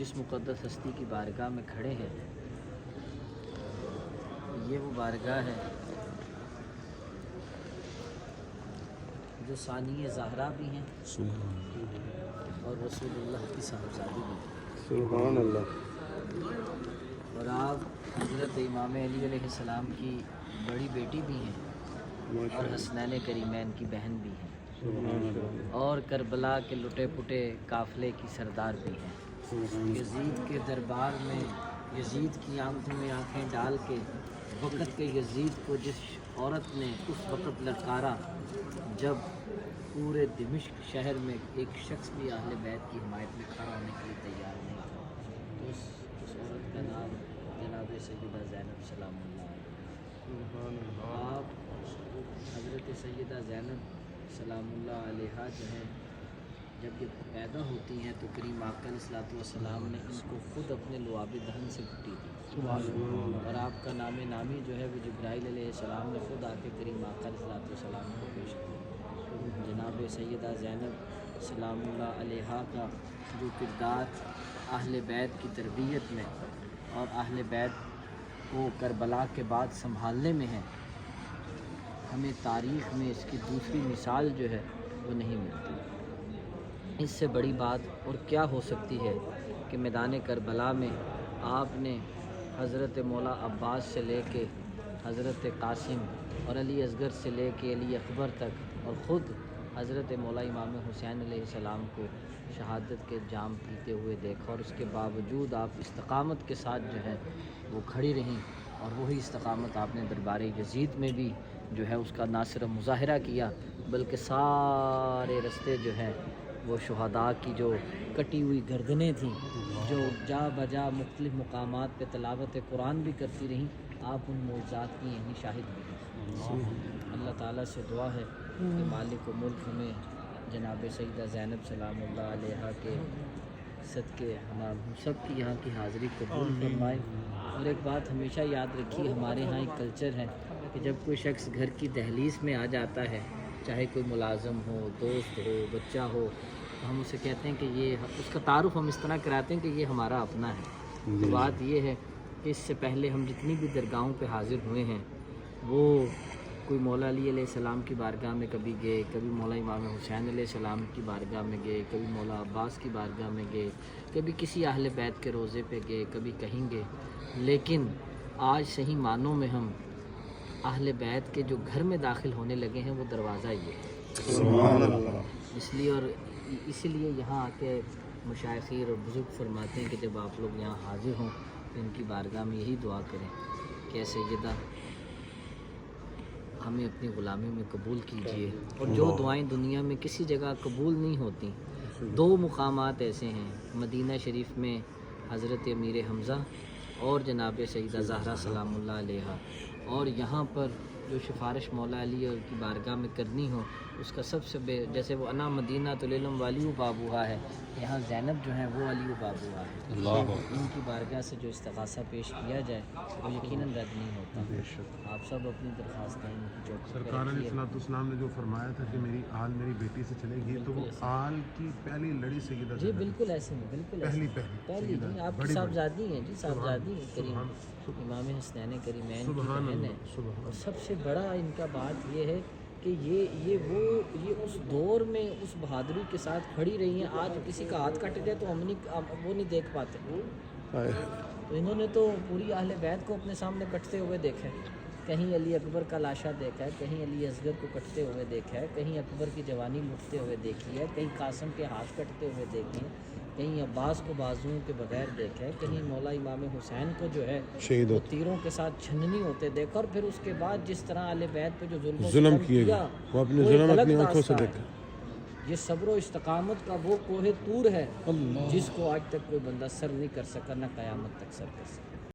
جس مقدس ہستی کی بارگاہ میں کھڑے ہیں، یہ وہ بارگاہ ہے جو ثانی زہرا بھی ہیں اور رسول اللہ کی صاحبزادی بھی ہیں۔ سبحان اللہ۔ اور آپ حضرت امام علی علیہ السلام کی بڑی بیٹی بھی ہیں اور حسنین کریمین کی بہن بھی ہیں، اور کربلا کے لٹے پٹے قافلے کی سردار بھی ہیں۔ یزید کے دربار میں یزید کی آنکھوں میں آنکھیں ڈال کے وقت کے یزید کو جس عورت نے اس وقت للکارا جب پورے دمشق شہر میں ایک شخص بھی اہل بیت کی حمایت میں کھڑا ہونے کے لیے تیار نہیں تھا، تو اس عورت کا نام جناب سیدہ زینب سلام اللہ علیہ۔ آپ حضرت سیدہ زینب سلام اللہ علیہ جو ہیں، جب یہ پیدا ہوتی ہیں تو کریم آقا علیہ السلام نے ان کو خود اپنے لعاب دہن سے گھٹی تھی، اور آپ کا نام نامی جو ہے وہ جبرائیل علیہ السلام نے خود آ کے کریم آقا علیہ السلام کو پیش کیا۔ جناب سیدہ زینب سلام اللہ علیہ کا جو کردار اہل بیت کی تربیت میں اور اہل بیت کو کربلا کے بعد سنبھالنے میں ہے، ہمیں تاریخ میں اس کی دوسری مثال جو ہے وہ نہیں ملتی۔ اس سے بڑی بات اور کیا ہو سکتی ہے کہ میدان کربلا میں آپ نے حضرت مولا عباس سے لے کے حضرت قاسم اور علی اصغر سے لے کے علی اکبر تک اور خود حضرت مولا امام حسین علیہ السلام کو شہادت کے جام پیتے ہوئے دیکھا، اور اس کے باوجود آپ استقامت کے ساتھ جو ہے وہ کھڑی رہیں، اور وہی استقامت آپ نے دربار یزید میں بھی جو ہے اس کا نہ صرف مظاہرہ کیا بلکہ سارے رستے جو ہیں وہ شہداء کی جو کٹی ہوئی گردنیں تھیں جو جا بجا مختلف مقامات پہ تلاوت قرآن بھی کرتی رہیں، آپ ان معجزات کی یعنی شاہد بھی ہیں۔ اللہ تعالیٰ سے دعا ہے کہ مالک و ملک ہمیں جناب سیدہ زینب سلام اللہ علیہ کے صدقے ہم سب کی یہاں کی حاضری قبول فرمائے۔ اور ایک بات ہمیشہ یاد رکھیے، ہمارے ہاں ایک کلچر ہے کہ جب کوئی شخص گھر کی دہلیز میں آ جاتا ہے، چاہے کوئی ملازم ہو، دوست ہو، بچہ ہو، تو ہم اسے کہتے ہیں کہ یہ اس کا تعارف ہم اس طرح کراتے ہیں کہ یہ ہمارا اپنا ہے۔ تو بات یہ ہے کہ اس سے پہلے ہم جتنی بھی درگاہوں پہ حاضر ہوئے ہیں، وہ کوئی مولا علی علیہ السلام کی بارگاہ میں کبھی گئے، کبھی مولا امام حسین علیہ السلام کی بارگاہ میں گئے، کبھی مولا عباس کی بارگاہ میں گئے، کبھی کسی اہل بیت کے روضے پہ گئے، کبھی کہیں گے، لیکن آج صحیح معنوں میں ہم اہل بیت کے جو گھر میں داخل ہونے لگے ہیں وہ دروازہ یہ ہے۔ سبحان اللہ۔ اس لیے یہاں آ کے مشائخین اور بزرگ فرماتے ہیں کہ جب آپ لوگ یہاں حاضر ہوں تو ان کی بارگاہ میں یہی دعا کریں کہ سیدہ ہمیں اپنی غلامی میں قبول کیجئے، اور جو دعائیں دنیا میں کسی جگہ قبول نہیں ہوتی، دو مقامات ایسے ہیں، مدینہ شریف میں حضرت امیر حمزہ اور جناب سیدہ زہرا سلام اللہ علیہ، اور یہاں پر جو سفارش مولا علی کی بارگاہ میں کرنی ہو اس کا سب سے جیسے وہ انا مدینہ العلم والی و بابوہا ہے، یہاں زینب جو ہیں وہ علی و بابوہا ہے۔ ان کی بارگاہ سے جو استغاثہ پیش کیا جائے وہ یقیناً رد نہیں ہوتا۔ آپ سب اپنی درخواستیں ان کی چوکھٹ پہ سرکار علیہ رکھیے۔ السلام نے جو فرمایا تھا کہ میری آل میری بیٹی سے چلے گی، تو وہ آل کی پہلی لڑی سیدہ جی زینب، بالکل ایسے ہیں، بالکل ایسے پہلی جی آپ کی صاحبزادی ہیں، جی صاحبزادی ہیں کریم امام حسنین کریمین کی بہن ہے، اور سب سے بڑا ان کا بات یہ ہے کہ یہ اس دور میں اس بہادری کے ساتھ کھڑی رہی ہیں۔ آج کسی کا ہاتھ کٹ جائے تو ہم وہ نہیں دیکھ پاتے، تو انہوں نے تو پوری اہل بیت کو اپنے سامنے کٹتے ہوئے دیکھا ہے، کہیں علی اکبر کا لاشا دیکھا ہے، کہیں علی اصغر کو کٹتے ہوئے دیکھا ہے، کہیں اکبر کی جوانی لٹتے ہوئے دیکھی ہے، کہیں قاسم کے ہاتھ کٹتے ہوئے دیکھے ہیں، کہیں عباس کو بازوؤں کے بغیر دیکھا ہے، کہیں مولا امام حسین کو جو ہے وہ تیروں کے ساتھ چھننی ہوتے دیکھا، اور پھر اس کے بعد جس طرح اہل بیت پہ جو ظلم و ستم کیا وہ اپنے وہ ایک ظلم الگ اپنی آنکھوں سے داستان دیکھا۔ ہے۔ یہ صبر و استقامت کا وہ کوہ طور ہے جس کو آج تک کوئی بندہ سر نہیں کر سکا، نہ قیامت تک سر کر سکا۔